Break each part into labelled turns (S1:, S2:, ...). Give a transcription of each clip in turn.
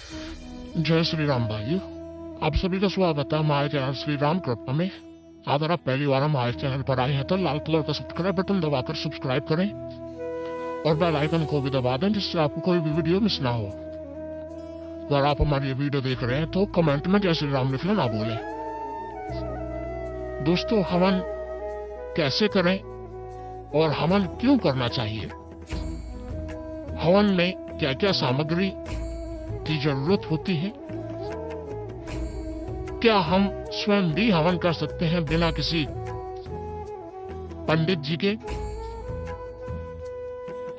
S1: जय श्री राम भाई। आप सभी का स्वागत है हमारे चैनल श्री राम कृपा में। अगर आप पहली बार हमारे चैनल पर आए हैं तो लाल कलर का सब्सक्राइब बटन दबाकर सब्सक्राइब करें और बेल आइकन को भी दबा दें जिससे आपको कोई भी वीडियो मिस ना हो। अगर आप हमारी ये वीडियो देख रहे हैं तो कमेंट में जय श्री राम लिखना ना भूलें। दोस्तों, हवन कैसे करें और हवन क्यों करना चाहिए? हवन में क्या क्या सामग्री की जरूरत होती है? क्या हम स्वयं भी हवन कर सकते हैं बिना किसी पंडित जी के?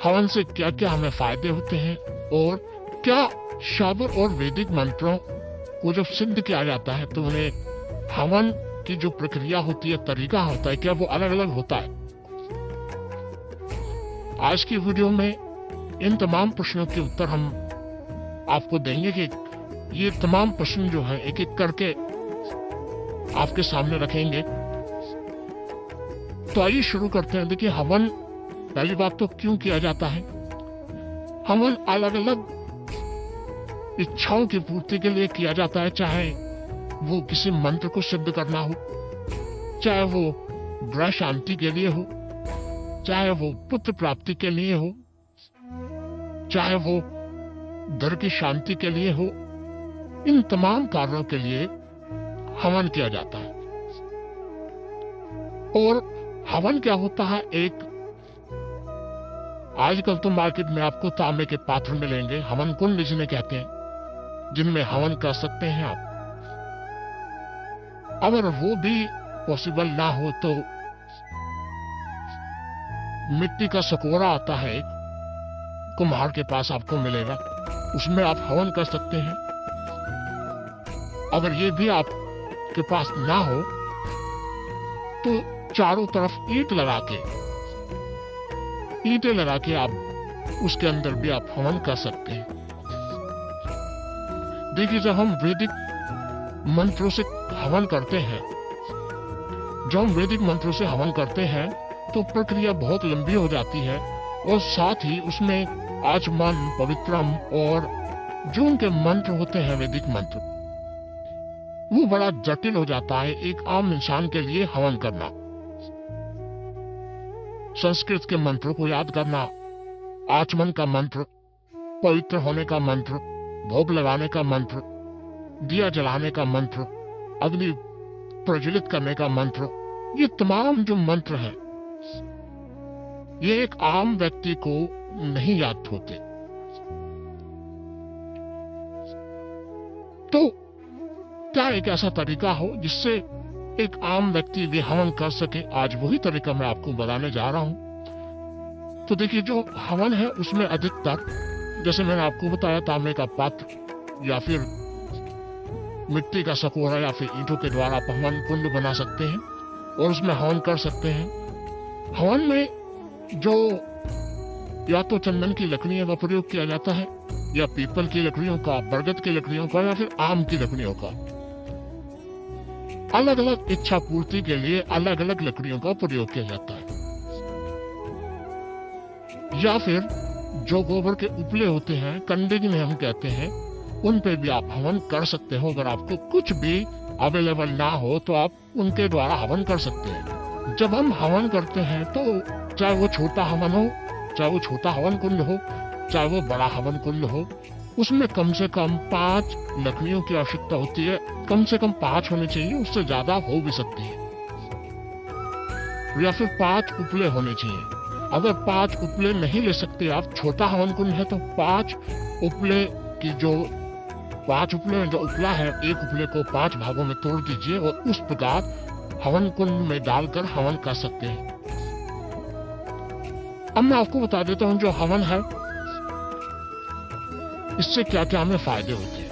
S1: हवन से क्या क्या हमें फायदे होते हैं? और क्या शाबर और वैदिक मंत्रों को जब सिद्ध किया जाता है तो उन्हें हवन की जो प्रक्रिया होती है, तरीका होता है, क्या वो अलग अलग होता है? आज की वीडियो में इन तमाम प्रश्नों के उत्तर हम आपको देंगे कि ये तमाम प्रश्न जो हैं एक एक करके आपके सामने रखेंगे। तो आइए शुरू करते हैं। देखिए, हवन पहली बात तो क्यों किया जाता है? हवन अलग अलग इच्छाओं की पूर्ति के लिए किया जाता है, चाहे वो किसी मंत्र को सिद्ध करना हो, चाहे वो ग्रह शांति के लिए हो, चाहे वो पुत्र प्राप्ति के लिए हो, चाहे वो घर की शांति के लिए हो। इन तमाम कार्यों के लिए हवन किया जाता है। और हवन क्या होता है? एक आजकल तो मार्केट में आपको तांबे के पात्र मिलेंगे, हवन कुंड जिन्हें कहते हैं, जिनमें हवन कर सकते हैं आप। अगर वो भी पॉसिबल ना हो तो मिट्टी का सकोरा आता है, कुम्हार के पास आपको मिलेगा, उसमें आप हवन कर सकते हैं। अगर ये भी आपके पास ना हो तो चारों तरफ ईंटें लगा के आप उसके अंदर भी आप हवन कर सकते हैं। देखिए, जब हम वैदिक मंत्रों से हवन करते हैं, तो प्रक्रिया बहुत लंबी हो जाती है और साथ ही उसमें आचमन, पवित्रम और जो उनके मंत्र होते हैं, वैदिक मंत्र, वो बड़ा जटिल हो जाता है एक आम इंसान के लिए हवन करना। संस्कृत के मंत्रों को याद करना, आचमन का मंत्र, पवित्र होने का मंत्र, भोग लगाने का मंत्र, दिया जलाने का मंत्र, अग्नि प्रज्वलित करने का मंत्र, ये तमाम जो मंत्र हैं, ये एक आम व्यक्ति को नहीं याद होते। तो क्या एक ऐसा तरीका हो जिससे एक आम व्यक्ति भी हवन कर सके? आज वही तरीका मैं आपको बताने जा रहा हूं। तो देखिए, जो हवन है उसमें अधिकतर, जैसे मैंने आपको बताया, तांबे का पात्र या फिर मिट्टी का सकोरा या फिर ईंटों के द्वारा आप हवन कुंड बना सकते हैं और उसमें हवन कर सकते हैं। हवन में जो या तो चंदन की लकड़ियों का प्रयोग किया जाता है, या पीपल की लकड़ियों का, बरगद की लकड़ियों का, या फिर आम की लकड़ियों का। अलग अलग इच्छा पूर्ति के लिए अलग अलग लकड़ियों का प्रयोग किया जाता है। या फिर जो गोबर के उपले होते हैं, कंडे जिन्हें हम कहते हैं, उन पे भी आप हवन कर सकते हो। अगर आपको कुछ भी अवेलेबल ना हो तो आप उनके द्वारा हवन कर सकते हैं। जब हम हवन करते हैं तो चाहे वो छोटा हवन हो, चाहे वो छोटा हवन कुंड हो, चाहे वो बड़ा हवन कुंड हो, उसमें कम से कम 5 लकड़ियों की आवश्यकता होती है। कम से कम 5 होने चाहिए, उससे ज्यादा हो भी सकती है। या फिर 5 उपले होने चाहिए। अगर 5 उपले नहीं ले सकते आप, छोटा हवन कुंड है, तो 5 उपले की जो 5 उपले में जो उपला है, एक उपले को 5 भागों में तोड़ दीजिए और उस प्रकार हवन कुंड में डालकर हवन कर सकते हैं। अब मैं आपको बता देता हूं, जो हवन है इससे क्या क्या हमें फायदे होते हैं।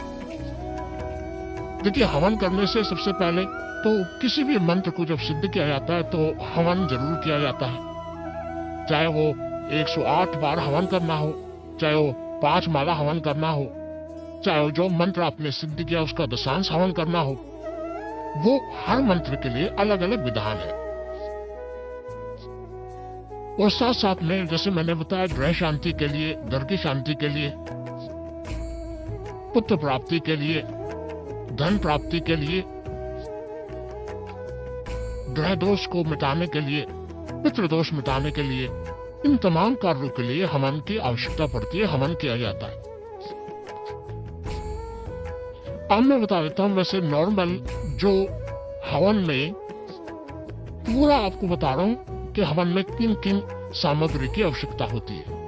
S1: देखिए, हवन करने से सबसे पहले तो किसी भी मंत्र को जब सिद्ध किया जाता है तो हवन जरूर किया जाता है। चाहे वो 108 बार हवन करना हो, चाहे वो 5 माला हवन करना हो, चाहे जो मंत्र आपने सिद्ध किया उसका दशांश हवन करना हो, वो हर मंत्र के लिए अलग अलग विधान है। और साथ साथ में, जैसे मैंने बताया, ग्रह शांति के लिए, घर की शांति के लिए, पुत्र प्राप्ति के लिए, धन प्राप्ति के लिए, ग्रह दोष को मिटाने के लिए, पितृदोष मिटाने के लिए, इन तमाम कार्यों के लिए हवन की आवश्यकता पड़ती है, हवन किया जाता है। अब मैं बता देता हूं, वैसे नॉर्मल जो हवन में पूरा आपको बता रहा हूं कि हवन में किन किन सामग्री की आवश्यकता होती है।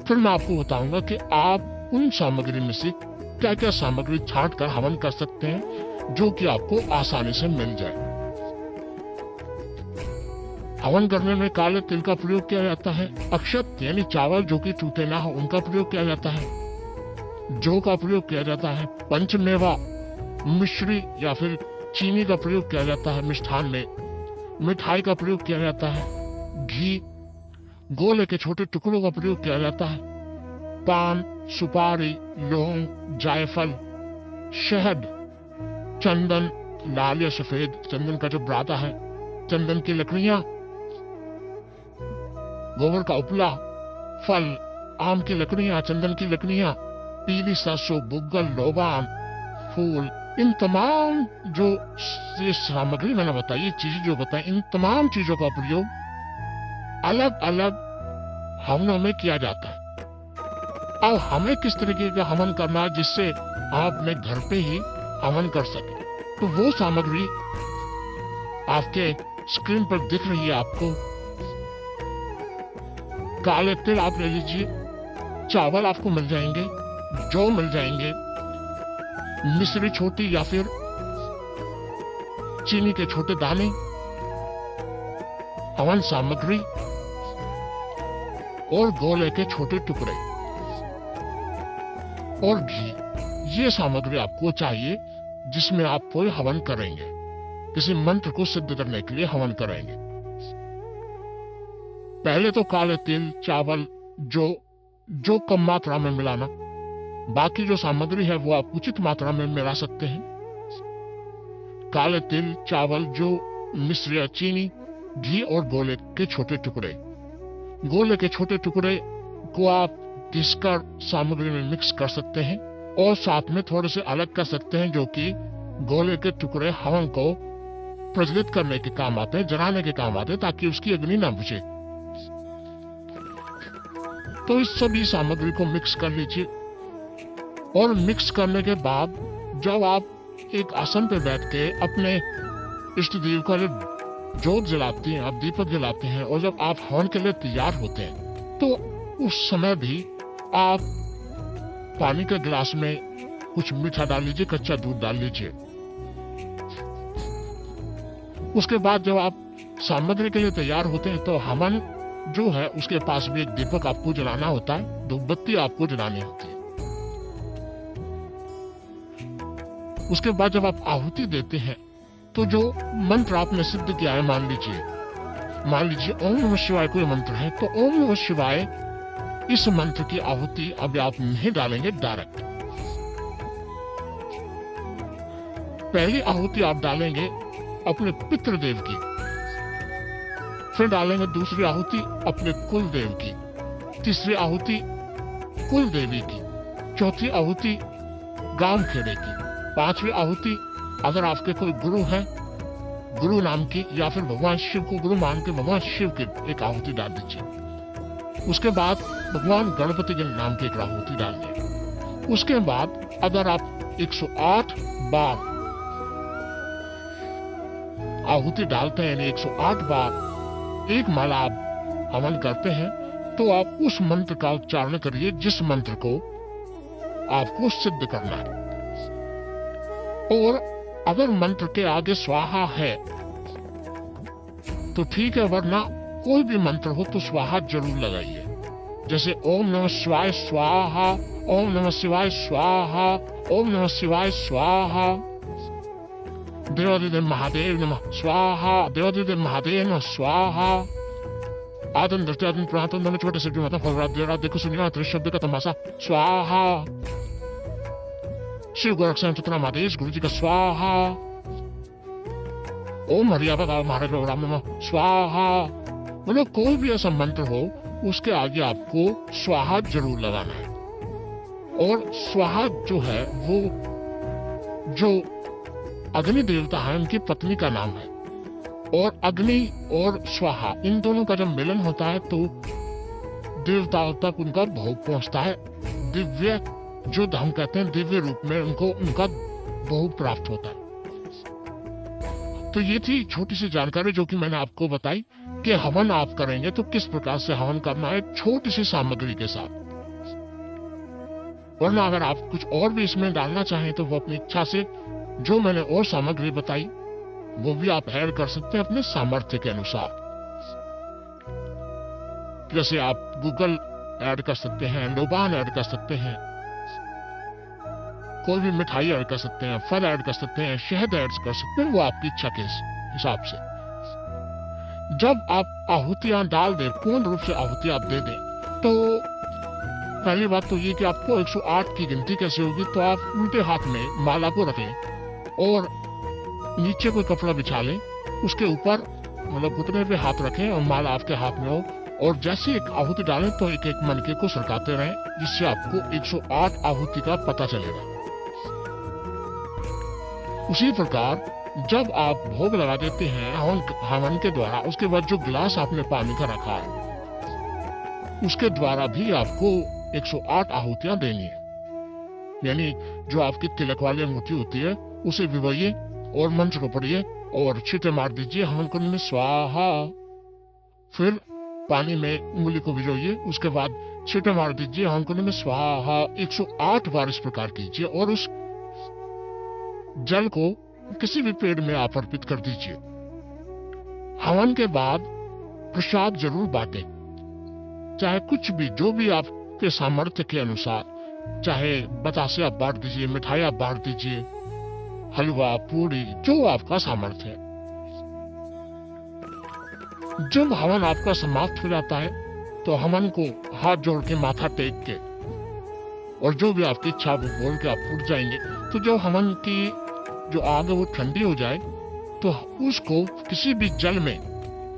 S1: फिर मैं आपको बताऊंगा कि आप उन सामग्री में से क्या क्या सामग्री छांट कर हवन कर सकते हैं जो कि आपको आसानी से मिल जाए। हवन करने में काले तिल का प्रयोग किया जाता है। अक्षत यानी चावल जो कि टूटे ना हो उनका प्रयोग किया जाता है। जौ का प्रयोग किया जाता है। पंचमेवा मिश्री या फिर चीनी का प्रयोग किया जाता है। मिष्ठान में मिठाई का प्रयोग किया जाता है। घी, गोले के छोटे टुकड़ों का प्रयोग किया जाता है। पान, सुपारी, लौंग, जायफल, शहद, चंदन, लाल या सफेद चंदन का जो ब्राता है, चंदन की लकड़ियां, गोबर का उपला, फल, आम की लकड़ियां, चंदन की लकड़ियां, पीली सरसों, बुग्गल, लोबान, फूल, इन तमाम जो ये सामग्री मैंने बताई, चीजें जो बताई, इन तमाम चीजों का प्रयोग अलग अलग हवनों में किया जाता है। अब हमें किस तरीके का हवन करना है जिससे आप अपने घर पे ही हवन कर सके, तो वो सामग्री आपके स्क्रीन पर दिख रही है आपको। काले तिल आप ले लीजिए, चावल आपको मिल जाएंगे, जौ मिल जाएंगे, मिश्री छोटी या फिर चीनी के छोटे दाने, हवन सामग्री और गोले के छोटे टुकड़े और घी, ये सामग्री आपको चाहिए जिसमें आप कोई हवन करेंगे, किसी मंत्र को सिद्ध करने के लिए हवन करेंगे। पहले तो काले तिल, चावल, जो कम मात्रा में मिलाना, बाकी जो सामग्री है वो आप उचित मात्रा में मिला सकते हैं। काले तिल, चावल, जो मिश्री या चीनी, घी और गोले के छोटे टुकड़े। गोले के छोटे टुकड़े को आप घिसकर सामग्री में मिक्स कर सकते हैं और साथ में थोड़े से अलग कर सकते हैं, जो कि गोले के टुकड़े हवन को प्रज्वलित करने के काम आते हैं, जलाने के काम आते हैं, ताकि उसकी अग्नि ना बुझे। तो इस सभी सामग्री को मिक्स कर लीजिए और मिक्स करने के बाद जब आप एक आसन पे बैठ के अपने इष्ट देव का जोत जलाते हैं, आप दीपक जलाते हैं और जब आप हवन के लिए तैयार होते हैं, तो उस समय भी आप पानी के गिलास में कुछ मीठा डाल लीजिए, कच्चा दूध डाल लीजिए। उसके बाद जब आप सामग्री के लिए तैयार होते हैं तो हवन जो है उसके पास भी एक दीपक आपको जलाना होता है, धूपबत्ती आपको जलानी होती है। उसके बाद जब आप आहुति देते हैं तो जो मंत्र आपने सिद्ध किया है, मान लीजिए ओम नमः शिवाय कोई मंत्र है, तो ओम नमः शिवाय इस मंत्र की आहुति अब आप नहीं डालेंगे डायरेक्ट। पहली आहुति आप डालेंगे अपने पितृदेव की, फिर डालेंगे दूसरी आहुति अपने कुल देव की, तीसरी आहुति कुल देवी की, चौथी आहुति गांव खेड़े की, पांचवी आहुति अगर आपके कोई गुरु है, गुरु नाम की, या फिर भगवान शिव को गुरु मान के भगवान शिव की एक आहुति डाल दीजिए। उसके बाद भगवान गणपति के नाम की एक आहुति डाल दीजिए। उसके बाद अगर आप 108 बार आहुति डालते हैं, यानी 108 बार एक माला आप हवन करते हैं, तो आप उस मंत्र का उच्चारण करिए जिस मंत्र को आपको सिद्ध करना है। और अगर मंत्र के आगे स्वाहा है तो ठीक है, वरना कोई भी मंत्र हो तो स्वाहा जरूर लगाइए। जैसे ओम नमः शिवाय स्वाहा, ओम नमः शिवाय स्वाहा, ओम नमः शिवाय स्वाहा, देवादिदेव महादेव नमः स्वाहा, देवादिदेव महादेव नमः स्वाहा, आदन दृष्टि प्रातन दोनों छोटे से जो फलरात देखो सुनिया शब्द का तमाशा स्वाहा, शिव गोरक्षण चित्रा मादेश गुरु जी का स्वाहा, ओम हरियाबा महाराज राम नमः स्वाहा। मतलब कोई भी ऐसा मंत्र हो उसके आगे आपको स्वाहा जरूर लगाना है। और स्वाहा जो है वो जो अग्नि देवता है उनकी पत्नी का नाम है। और अग्नि और स्वाहा इन दोनों का जब मिलन होता है तो देवताओं तक उनका भोग पहुंचता है। दिव्य जो हम कहते हैं दिव्य रूप में उनको उनका भोग प्राप्त होता है। तो ये थी छोटी सी जानकारी जो कि मैंने आपको बताई कि हवन आप करेंगे तो किस प्रकार से हवन करना है छोटी सी सामग्री के साथ। वरना अगर आप कुछ और भी इसमें डालना चाहें तो वो अपनी इच्छा से जो मैंने और सामग्री बताई वो भी आप ऐड कर सकते हैं अपने सामर्थ्य के अनुसार। जैसे आप गूगल ऐड कर सकते हैं, लोबान ऐड कर सकते हैं, कोई भी मिठाई ऐड कर सकते हैं, फल ऐड कर सकते हैं, शहद ऐड कर सकते हैं, वो आपकी इच्छा के हिसाब से। जब आप आहुतियां डाल दें, पूर्ण रूप से आहुति आप दे दें, तो पहली बात तो ये कि आपको 108 की गिनती कैसे होगी। तो आप उल्टे हाथ में माला को रखें और नीचे कोई कपड़ा बिछा लें, उसके ऊपर मतलब घुटने पे हाथ रखें और माला आपके हाथ में हो। और जैसे एक आहुति डालें तो एक एक मनके को सरकाते रहें, जिससे आपको 108 आहुति का पता चलेगा। उसी प्रकार जब आप भोग लगा देते हैं हवन के द्वारा, उसके बाद जो गिलास आपने पानी का रखा है उसके द्वारा भी आपको 108 आहुतियां देनी है। यानी जो आपकी तिलक वाली अंगूठी होती है उसे भिगोइए और मंत्र को पढ़िए और छींटे मार दीजिए हवन कुंड में स्वाहा। फिर पानी में उंगली को भिगोइए, उसके बाद छींटे मार दीजिए हवन कुंड में स्वाहा। 108 बार इस प्रकार कीजिए और उस जल को किसी भी पेड़ में आप अर्पित कर दीजिए। हवन के बाद प्रसाद जरूर बांटें, चाहे कुछ भी जो भी आपके सामर्थ्य के अनुसार, चाहे बतासे आप बांट दीजिए, मिठाई आप बांट दीजिए, हलवा पूरी जो आपका सामर्थ्य है। जब हवन आपका समाप्त हो जाता है तो हवन को हाथ जोड़ के माथा टेक के और जो भी आपकी इच्छा वो बोल के आप उठ जाएंगे। तो जो हवन की जो आग है वो ठंडी हो जाए तो उसको किसी भी जल में,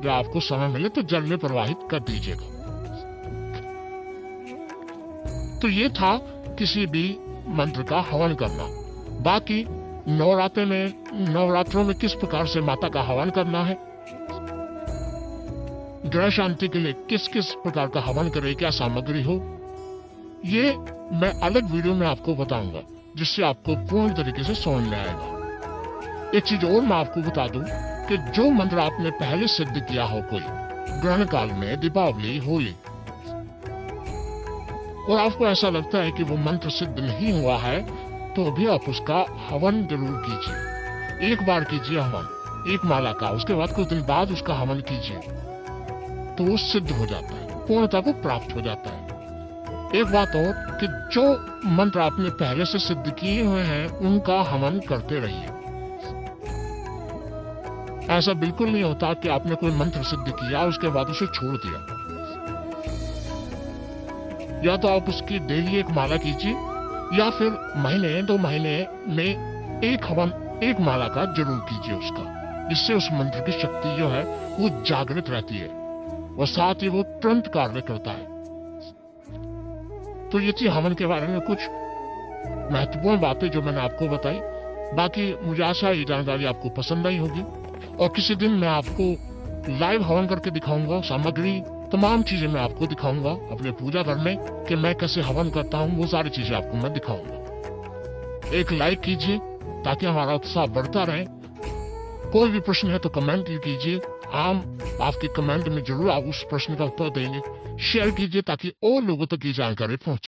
S1: जो आपको समय मिले तो जल में प्रवाहित कर दीजिएगा। तो ये था किसी भी मंत्र का हवन करना। बाकी नवरात्रों में किस प्रकार से माता का हवन करना है, ग्रह शांति के लिए किस किस प्रकार का हवन करे, क्या सामग्री हो, ये मैं अलग वीडियो में आपको बताऊंगा, जिससे आपको पूर्ण तरीके से समझ में आएगा। एक चीज और मैं आपको बता दूं कि जो मंत्र आपने पहले सिद्ध किया हो, कोई ग्रहण काल में, दीपावली, होली, और आपको ऐसा लगता है कि वो मंत्र सिद्ध नहीं हुआ है, तो भी आप उसका हवन जरूर कीजिए। एक बार कीजिए हवन एक माला का, उसके बाद कुछ दिन बाद उसका हवन कीजिए, तो वो सिद्ध हो जाता है, पूर्णता को प्राप्त हो जाता है। एक बात और कि जो मंत्र आपने पहले से सिद्ध किए हुए हैं उनका हवन करते रहिए। ऐसा बिल्कुल नहीं होता कि आपने कोई मंत्र सिद्ध किया उसके बाद उसे छोड़ दिया। या तो आप उसकी डेली एक माला कीजिए, या फिर महीने 2 महीने में एक हवन एक माला का जरूर कीजिए उसका, जिससे उस मंत्र की शक्ति जो है वो जागृत रहती है और साथ ही वो तुरंत कार्य करता है। तो ये थी हवन के बारे में कुछ महत्वपूर्ण बातें जो मैंने आपको बताई। बाकी मुझे आशा है ये जानकारी आपको पसंद आई होगी, और किसी दिन मैं आपको लाइव हवन करके दिखाऊंगा, सामग्री तमाम चीजें मैं आपको दिखाऊंगा अपने पूजा घर में कि मैं कैसे हवन करता हूँ, वो सारी चीजें आपको मैं दिखाऊंगा। एक लाइक कीजिए ताकि हमारा उत्साह बढ़ता रहे। कोई भी प्रश्न है तो कमेंट कीजिए, हम आपके कमेंट में जरूर आप उस प्रश्न का उत्तर देंगे। शेयर कीजिए ताकि और लोगों तक ये जानकारी पहुंचे।